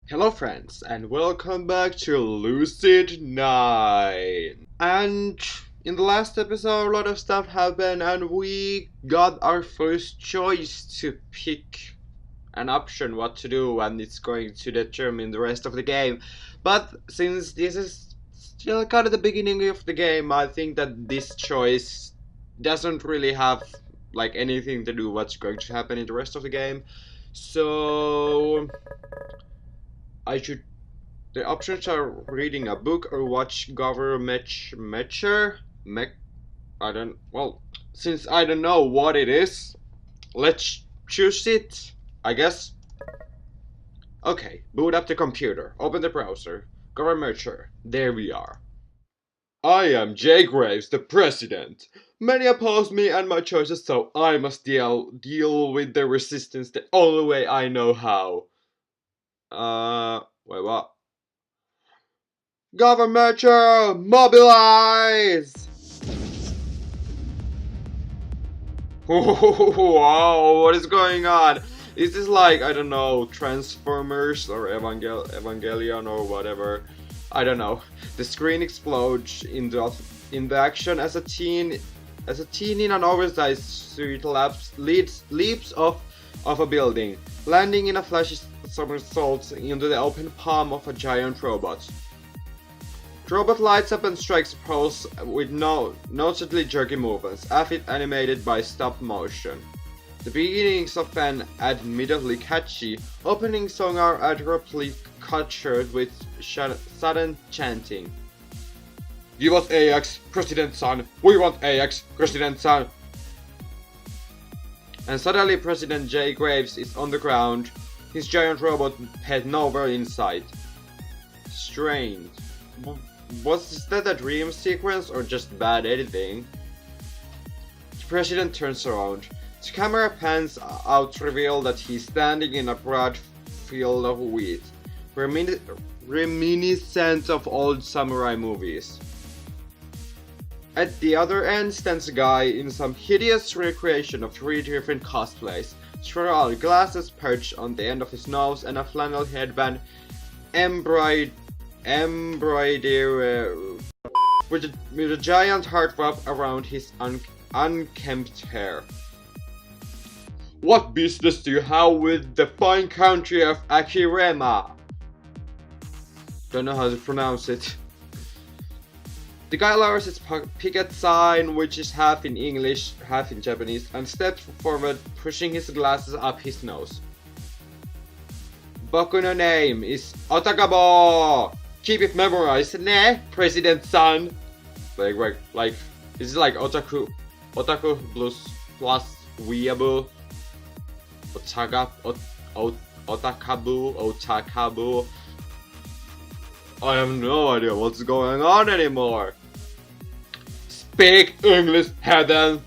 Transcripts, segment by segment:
Hello friends, and welcome back to Lucid9. And in the last episode a lot of stuff happened and we got our first choice to pick an option what to do, and it's going to determine the rest of the game. But since this is still kind of the beginning of the game, I think that this choice doesn't really have like anything to do what's going to happen in the rest of the game. So I should. The options are reading a book or watch government measure. I don't. Well, since I don't know what it is, let's choose it. I guess. Okay, boot up the computer. Open the browser. Government measure. There we are. I am Jay Graves, the president. Many oppose me and my choices, so I must deal with the resistance the only way I know how. Wait, what? Government, mobilize! Wow, what is going on? Is this like, I don't know, Transformers or Evangelion or whatever? I don't know. The screen explodes in the action as a teen in an oversized suit leaps off a building, landing in a flashy somersault into the open palm of a giant robot. The robot lights up and strikes a pose with noticeably jerky movements, as if animated by stop motion. The beginnings of an admittedly catchy opening song are abruptly cut short with sudden chanting. Give us AX, President Son! We want AX, President Son! And suddenly President J. Graves is on the ground, his giant robot head nowhere in sight. Strange. Was that a dream sequence or just bad editing? The president turns around. The camera pans out to reveal that he's standing in a broad field of wheat, reminiscent of old samurai movies. At the other end stands a guy in some hideous recreation of 3 different cosplays, spiral glasses perched on the end of his nose and a flannel headband embroidered with a giant heart wrap around his unkempt hair. What business do you have with the fine country of ACIREMA? Don't know how to pronounce it. The guy lowers his picket sign, which is half in English, half in Japanese, and steps forward, pushing his glasses up his nose. Boku no name is Otakabo! Keep it memorized, ne, President Son? Like, is it like Otaku plus WEEABOO? Otakabu? I have no idea what's going on anymore. Speak English, Heather.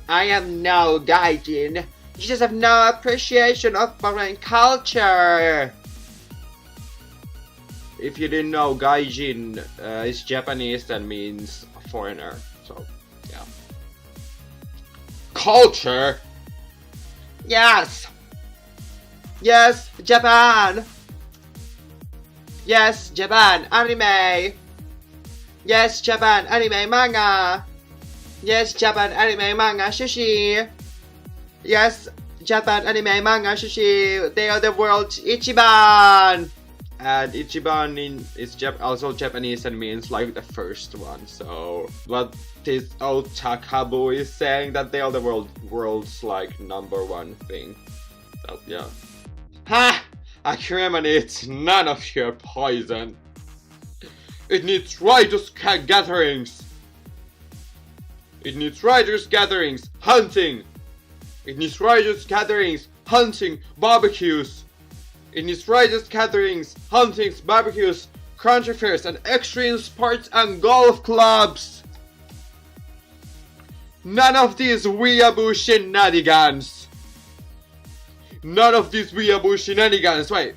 I am no gaijin. You just have no appreciation of foreign culture. If you didn't know, gaijin is Japanese and means foreigner. So, yeah. Culture? Yes! Yes, Japan! Yes, Japan, anime! Yes, Japan, anime, manga! Yes, Japan, anime, manga, sushi! Yes, Japan, anime, manga, sushi! They are the world's Ichiban! And Ichiban is also Japanese and means like the first one, so what this Otakabu is saying, that they are the world's like #1 thing. So yeah. Ha! ACIREMA needs none of your poison. It needs righteous gatherings. It needs righteous gatherings, hunting. It needs righteous gatherings, hunting, barbecues. It needs righteous gatherings, huntings, barbecues, country fairs, and extreme sports and golf clubs. None of these WEEABOO shenanigans. None of these WEEABOO shenanigans. Wait.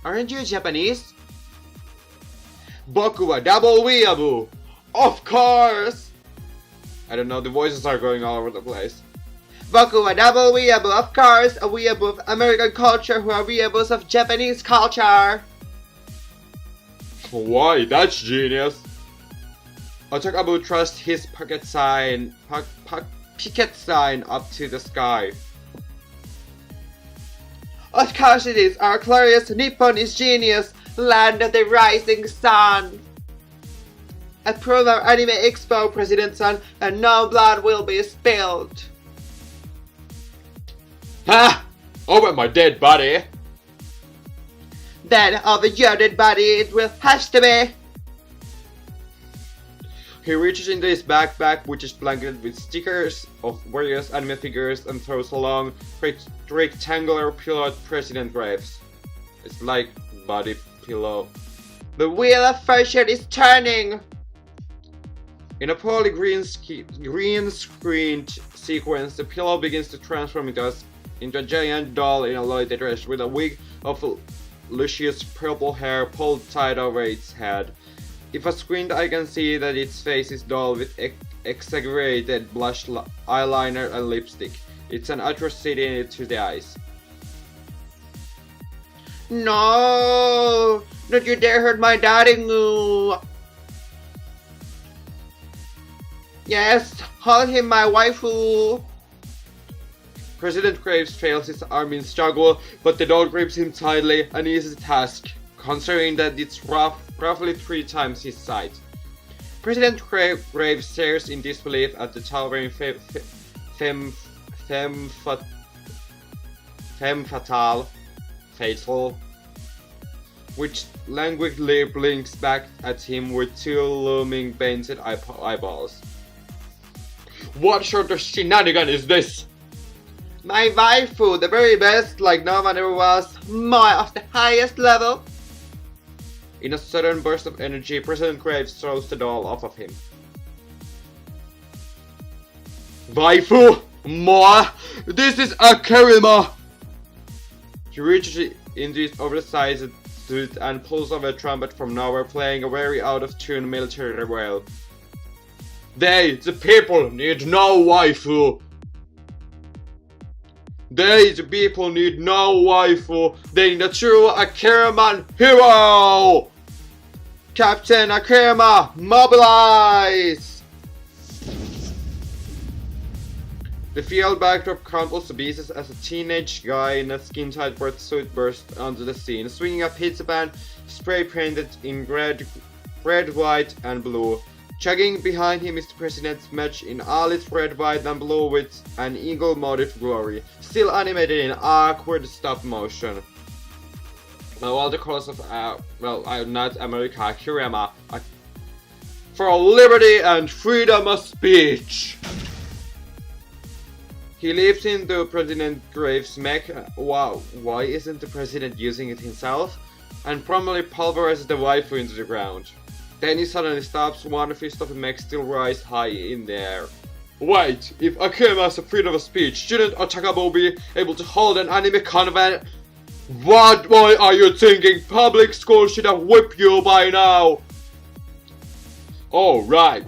Aren't you Japanese? Boku wa double WEEABOO. Of course. I don't know, the voices are going all over the place. Boku a double weeaboo, of course, a weeaboo of American culture who are weeaboos of Japanese culture. Why, that's genius. Otakabu thrusts his picket sign up to the sky. Of course it is, our glorious Nippon is genius, land of the rising sun. Approve our anime expo, President Sun, and no blood will be spilled. Ha! Over my dead body. Then over your dead body it will have to be. He reaches into his backpack, which is blanketed with stickers of various anime figures, and throws a long rectangular pillow at President Graves. It's like body pillow. The wheel of fortune is turning! In a poorly green screened sequence, the pillow begins to transform into a giant doll in a lighted dress with a wig of luscious purple hair pulled tight over its head. If I squint, I can see that its face is doll with exaggerated blush, eyeliner and lipstick. It's an atrocity to the eyes. No! Don't you dare hurt my daddy-ngoo! Yes, hold him, my waifu! President Graves fails his arm in struggle, but the doll grips him tightly and eases the task, considering that it's roughly 3 times his size. President Graves stares in disbelief at the towering femme fatale, which languidly blinks back at him with 2 looming painted eyeballs. What sort of shenanigan is this? My waifu, the very best, like no one ever was, more of the highest level. In a sudden burst of energy, President Graves throws the doll off of him. Waifu! More! This is ACIREMA! He reaches into his oversized suit and pulls off a trumpet from nowhere, playing a very out-of-tune military wail. They, the people, need no waifu! They, the people, need no waifu! They need a true ACIREMA hero! Captain ACIREMA, mobilize! The field backdrop crumbles to pieces as a teenage guy in a skin-tight suit bursts onto the scene, swinging a pizza pan spray-painted in red, white, and blue. Chugging behind him is the president's match in all its red, white, and blue with an eagle motif glory, still animated in awkward stop motion. All the colors of, not America, ACIREMA, for liberty and freedom of speech. He leaps into President Graves' mech. Wow, why isn't the president using it himself? And promptly pulverizes the waifu into the ground. Then he suddenly stops, one fist of the mech still rise high in the air. Wait, if ACIREMA has a freedom of speech, shouldn't Otakabu be able to hold an anime convent? What boy are you thinking? Public school should have whipped you by now! Oh, right.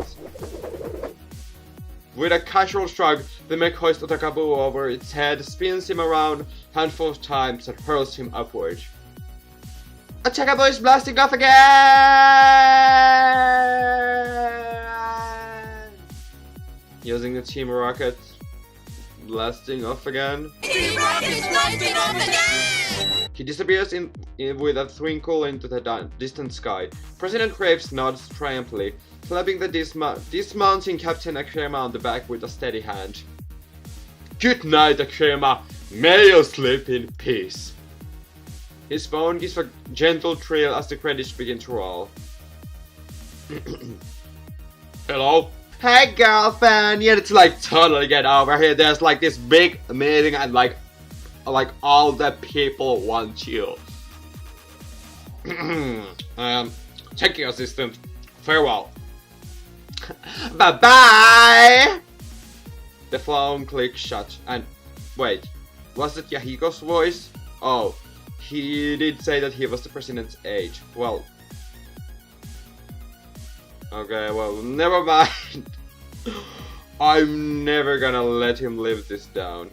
With a casual shrug, the mech hoists Otakabu over its head, spins him around a handful of times and hurls him upward. Otakabu is blasting off again! Using the Team Rocket, blasting off again. Team Rocket's blasting off again! He disappears with a twinkle into the distant sky. President Graves nods triumphantly, slapping the dismounting Captain ACIREMA on the back with a steady hand. Good night, ACIREMA. May you sleep in peace. His phone gives a gentle trill as the credits begin to roll. Hello? Hey girlfriend, you need to like totally get over here. There's like this big meeting and like all the people want you. Thank you, assistant. Farewell. Bye bye. The phone clicks shut and wait, was it Yahiko's voice? Oh, he did say that he was the president's age. Well, okay, well, never mind. I'm never gonna let him live this down.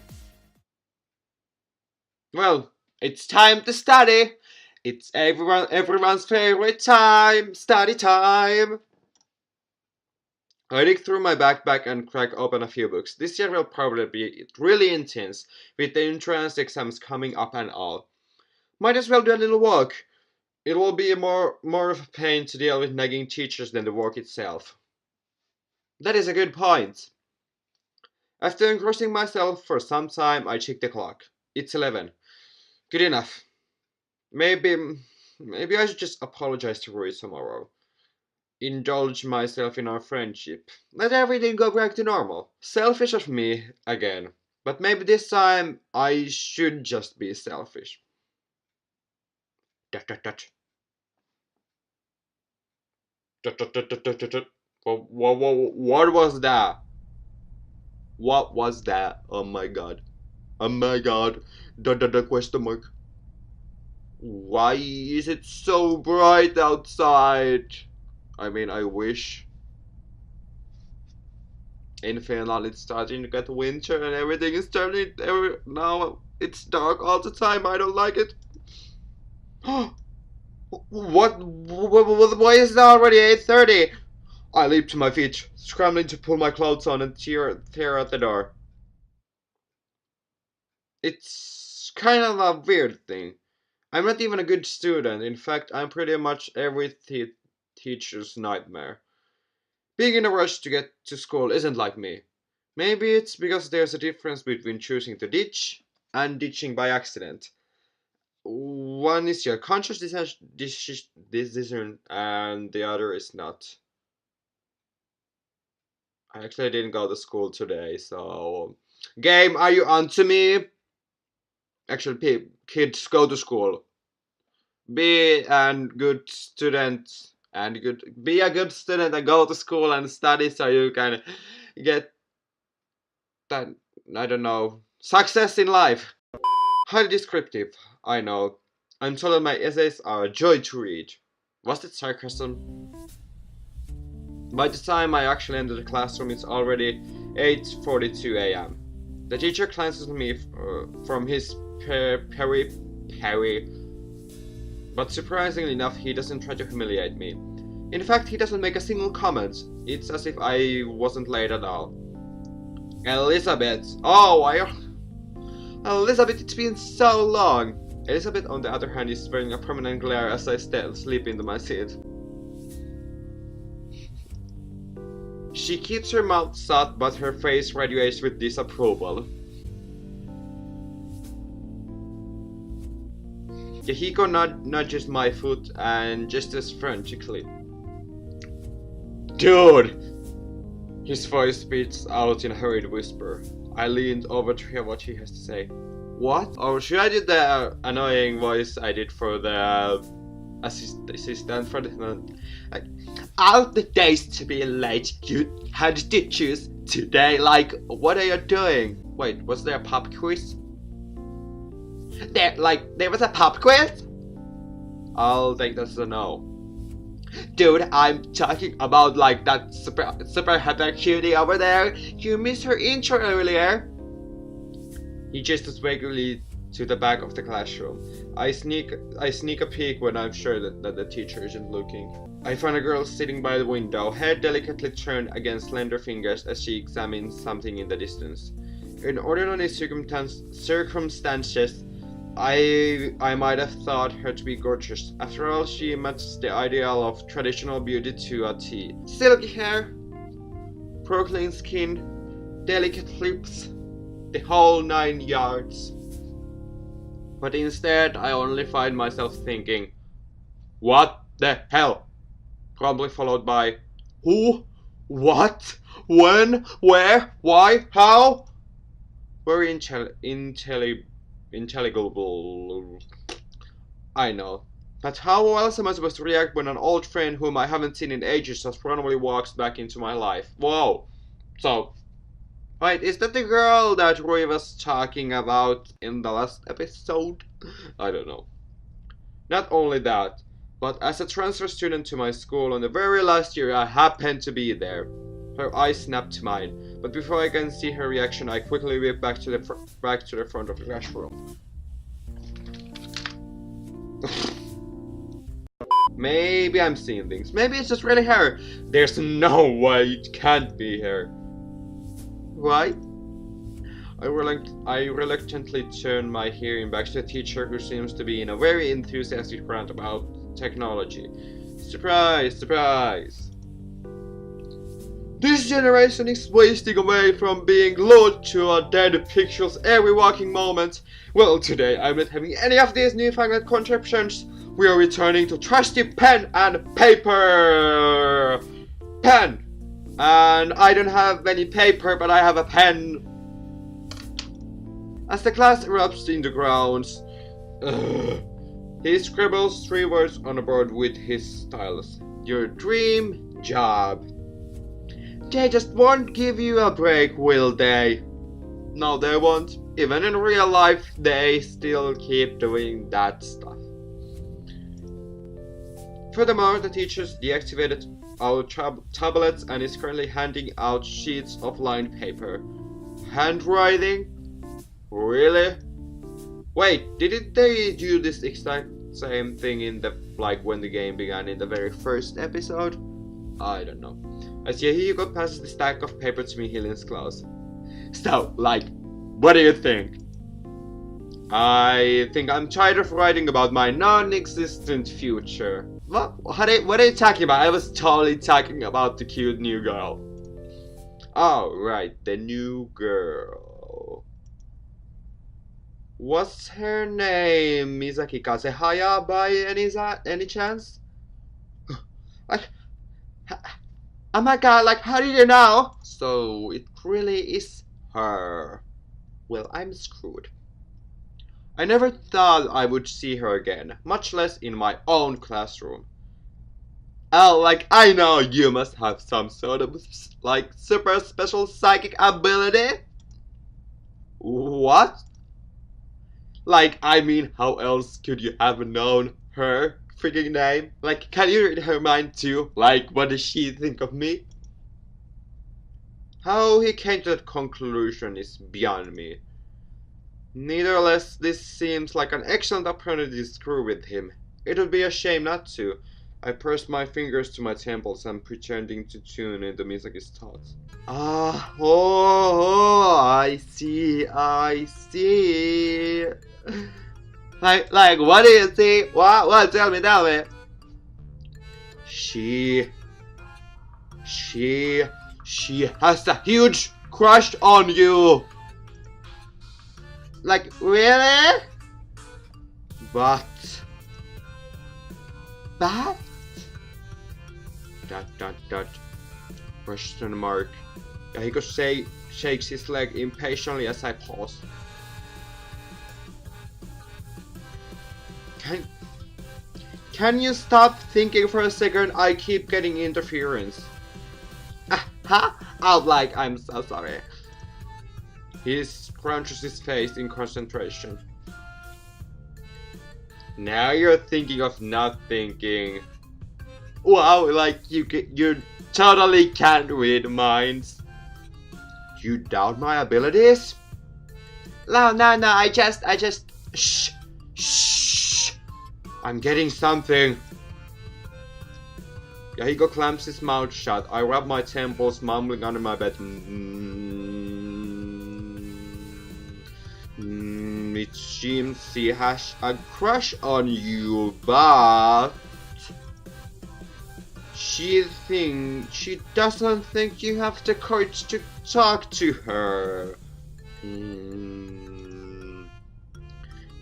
Well, it's time to study. It's everyone's favorite time, study time. I dig through my backpack and crack open a few books. This year will probably be really intense, with the entrance exams coming up and all. Might as well do a little walk. It will be more of a pain to deal with nagging teachers than the work itself. That is a good point. After engrossing myself for some time, I check the clock. It's 11. Good enough. Maybe I should just apologize to Roy tomorrow. Indulge myself in our friendship. Let everything go back to normal. Selfish of me, again. But maybe this time I should just be selfish. Dot, dot, dot. Dot, dot, dot, dot, dot, dot. What was that? What was that? Oh my god. Oh my god. Dot, dot, dot, question mark. Why is it so bright outside? I mean, I wish. In Finland, it's starting to get winter and everything is turning. Now it's dark all the time. I don't like it. What? Why is it already 8:30? I leap to my feet, scrambling to pull my clothes on and tear out the door. It's kind of a weird thing. I'm not even a good student. In fact, I'm pretty much every teacher's nightmare. Being in a rush to get to school isn't like me. Maybe it's because there's a difference between choosing to ditch and ditching by accident. One is your conscious decision and the other is not. I actually didn't go to school today, so... Game, are you on to me? Actually, kids, go to school. Be a good student and be a good student and go to school and study so you can get that, I don't know, success in life. Highly descriptive, I know. I'm told that my essays are a joy to read. Was it sarcasm? By the time I actually enter the classroom, it's already 8:42 a.m. The teacher glances at me from his peri, but surprisingly enough, he doesn't try to humiliate me. In fact, he doesn't make a single comment. It's as if I wasn't late at all. Elizabeth! Elizabeth, it's been so long! Elizabeth, on the other hand, is wearing a permanent glare as I sleep into my seat. She keeps her mouth shut, but her face radiates with disapproval. Yahiko nudges my foot and gestures frantically. Dude! His voice beats out in a hurried whisper. I leaned over to hear what he has to say. What? Or should I do the annoying voice I did for the assistant for the... Like, out the days to be late, you had to choose today. Like, what are you doing? Wait, was there a pop quiz? There was a pop quiz? I'll take that as a no. Dude, I'm talking about like that super hyper cutie over there. You missed her intro earlier. He gestures vaguely to the back of the classroom. I sneak a peek when I'm sure that the teacher isn't looking. I find a girl sitting by the window, head delicately turned against slender fingers as she examines something in the distance. In ordinary circumstances, I might have thought her to be gorgeous. After all, she matches the ideal of traditional beauty to a T. Silky hair, proclean skin, delicate lips, the whole 9 yards. But instead, I only find myself thinking, what the hell? Probably followed by, who? What? When? Where? Why? How? Very intelligible. I know. But how else am I supposed to react when an old friend whom I haven't seen in ages just randomly walks back into my life? Whoa. So, wait, is that the girl that Roy was talking about in the last episode? I don't know. Not only that, but as a transfer student to my school on the very last year I happened to be there. Her eyes snap to mine, but before I can see her reaction, I quickly whip back to the front of the classroom. Maybe I'm seeing things. Maybe it's just really her. There's no way it can't be her. Why? I reluctantly turn my hearing back to the teacher, who seems to be in a very enthusiastic rant about technology. Surprise, surprise! This generation is wasting away from being glued to our dead pixels every walking moment. Well, today I'm not having any of these newfangled contraptions. We are returning to trusty pen and paper! Pen! And I don't have any paper, but I have a pen. As the class erupts in the grounds, he scribbles 3 words on a board with his stylus. Your dream job. They just won't give you a break, will they? No, they won't. Even in real life, they still keep doing that stuff. Furthermore, the teachers deactivated our tablets and is currently handing out sheets of lined paper. Handwriting? Really? Wait, didn't they do this exact same thing in the, like, when the game began in the very first episode? I don't know. As Yahiko passes the stack of paper to me, he leans close. So, like, what do you think? I think I'm tired of writing about my non-existent future. What are you talking about? I was totally talking about the cute new girl. Oh, right, the new girl. What's her name? Misaki Kasehaya by any chance? Like, oh my god, like, how did you know? So, it really is her. Well, I'm screwed. I never thought I would see her again, much less in my own classroom. Oh, like, I know you must have some sort of, like, super special psychic ability? What? Like, I mean, how else could you have known her freaking name? Like, can you read her mind too? Like, what does she think of me? How he came to that conclusion is beyond me. Nevertheless, this seems like an excellent opportunity to screw with him. It would be a shame not to. I pursed my fingers to my temples and pretending to tune into Misaki's thoughts. I see. Like, what do you see? What? Tell me. She has a huge crush on you. Like, really? But dot question mark. Yahiko shakes his leg impatiently as I pause. Can you stop thinking for a second? I keep getting interference. I'm so sorry. He scrunches his face in concentration. Now you're thinking of not thinking. Wow, like you totally can't read minds. You doubt my abilities? No, I just shh. I'm getting something. Yahiko clamps his mouth shut. I rub my temples, mumbling under my bed. It seems she has a crush on you, but she doesn't think you have the courage to talk to her.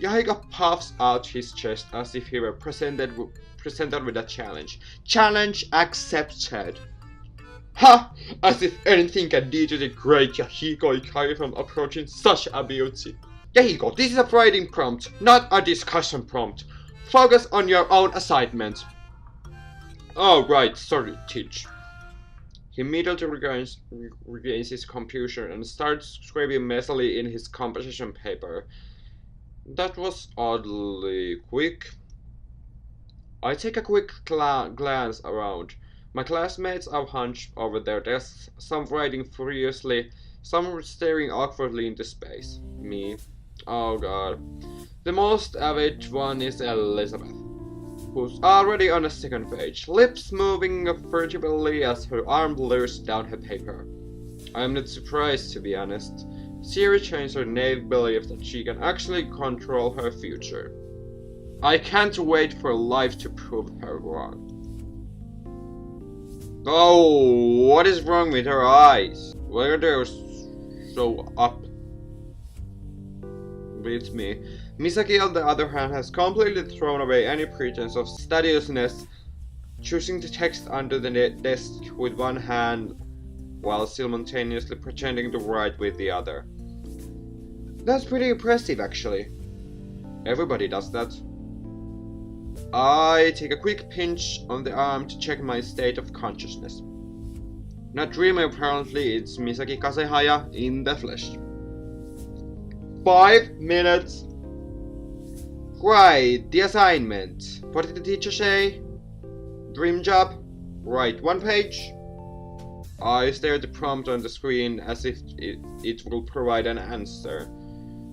Yahiko puffs out his chest as if he were presented with a challenge. Challenge accepted. Ha! As if anything can deter great Yahiko Ikari from approaching such a beauty. Yahiko, this is a writing prompt, not a discussion prompt. Focus on your own assignment. Oh right, sorry, teach. He immediately regains his composure and starts scribbling messily in his composition paper. That was oddly quick. I take a quick glance around. My classmates are hunched over their desks, some writing furiously, some staring awkwardly into space. Me. Oh god. The most avid one is Elizabeth, who's already on a second page, lips moving furtively as her arm blurs down her paper. I am not surprised, to be honest. Siri changed her naive belief that she can actually control her future. I can't wait for life to prove her wrong. Oh, what is wrong with her eyes? Why are they so up? Beats me. Misaki, on the other hand, has completely thrown away any pretense of studiousness, choosing to text under the desk with one hand while simultaneously pretending to write with the other. That's pretty impressive, actually. Everybody does that. I take a quick pinch on the arm to check my state of consciousness. Not dreaming apparently, it's Misaki Kasehaya in the flesh. 5 minutes. Right, the assignment. What did the teacher say? Dream job. Write 1 page. I stare at the prompt on the screen as if it will provide an answer.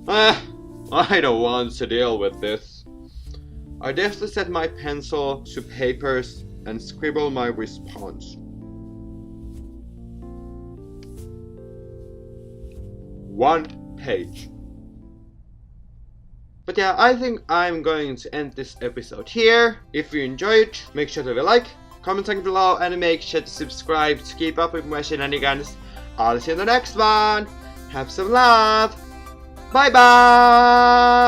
I don't want to deal with this. I deftly set my pencil to papers and scribble my response. 1 page. But yeah, I think I'm going to end this episode here. If you enjoyed, make sure to leave a like, comment down below, and make sure to subscribe to keep up with my shenanigans. I'll see you in the next one. Have some love. Bye bye.